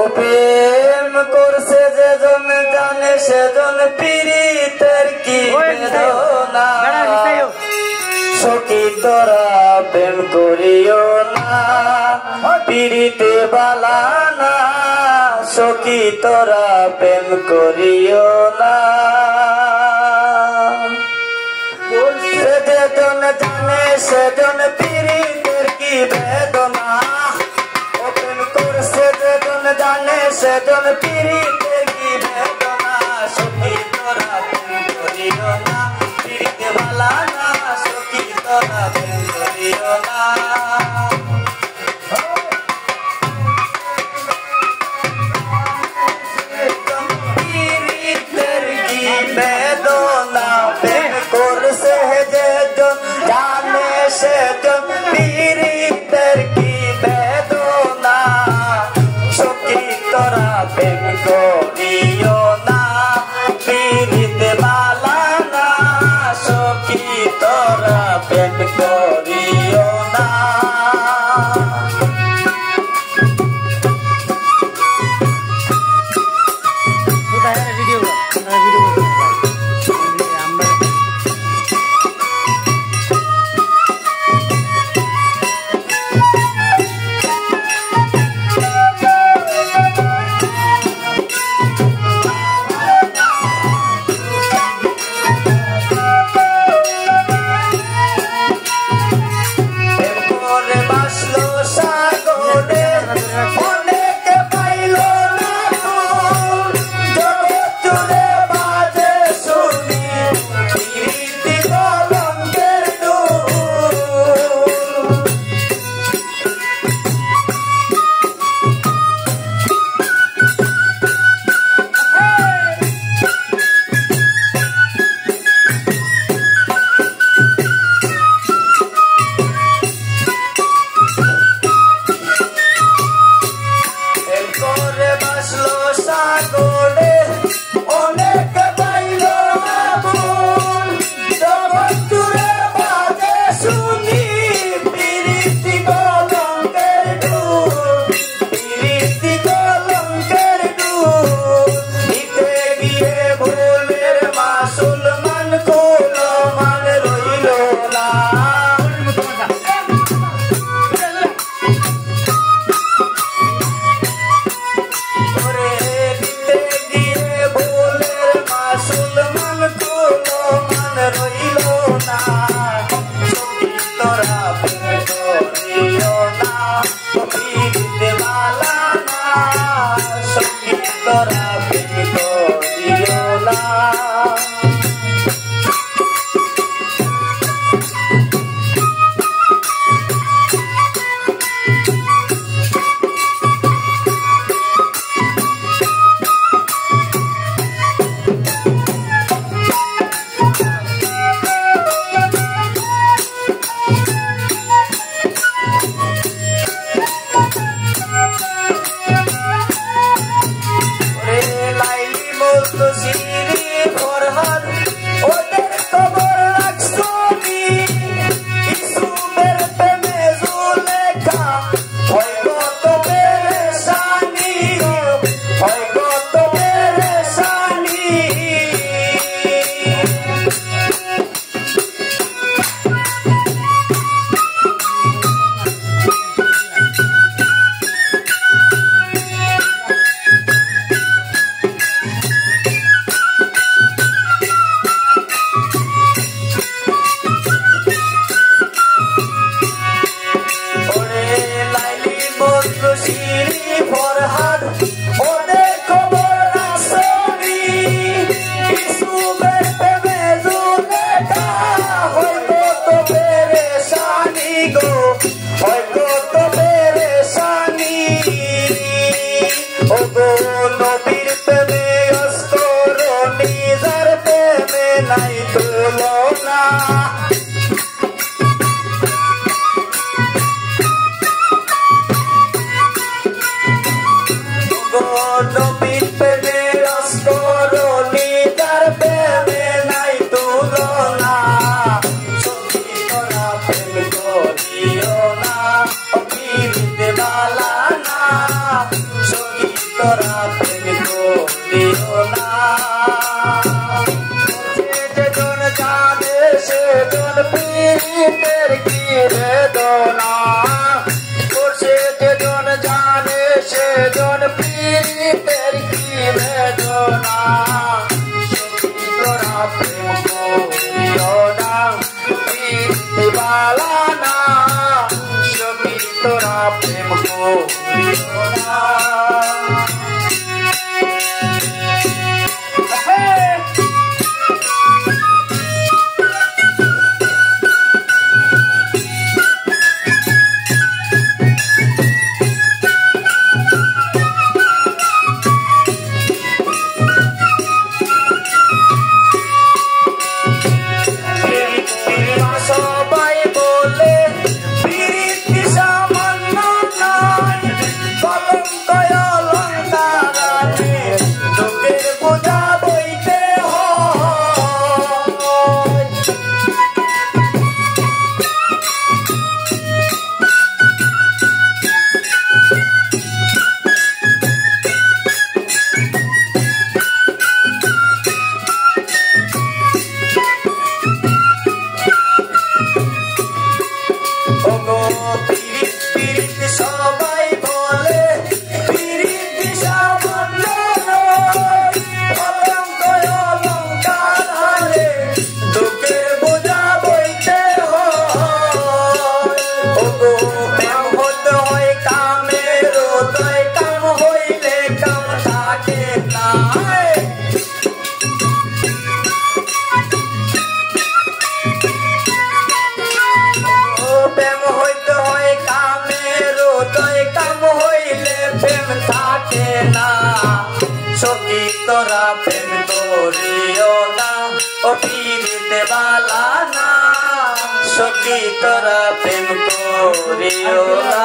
প্রেম করছে যেজন জানে সেজন পীড়িতের কি বেদনা সখী তোরা প্রেম করিও না পীড়িতে বালা না সখী তোরা প্রেম করিও না যেজন জানে সেজন পীড়িতের কি বেদনা ও প্রেম করছে যেজন জানে সেজন পীড়িতের কি বেদনা সখী তোরা প্রেম করিও না পীড়িতে বালা না সখী তোরা প্রেম করিও না পীড়িতের কি বেদনা প্রেম করছে যেজন জানে সেজন পীড়িতের কি বেদনা সখী তোরা প্রেম করিও না পীড়িতে বালা না সখী তোরা প্রেম করিও না তোরা প্রেম করিও না যেজন জানে সেজন পীড়িতের কি বেদনা করছে যেজন জানে সেজন পীড়িতের কি বেদনা তোরা প্রেম করিও না পীড়িতবালা না সখী তোরা প্রেম করিও না সবাই বলে পীড়িত সামান্য কলঙ্ক অলঙ্কার হারে দুঃখের বোঝা বইতে প্রেম হতে হয় কামের উদয় কাম হইলে কাম থাকে না প্রেম হইতে হয় কামের উদয় কাম হইলে প্রেম থাকে না সখী তোরা প্রেম করিও না ও পীড়িতবালা না সখী তোরা প্রেম করিও না।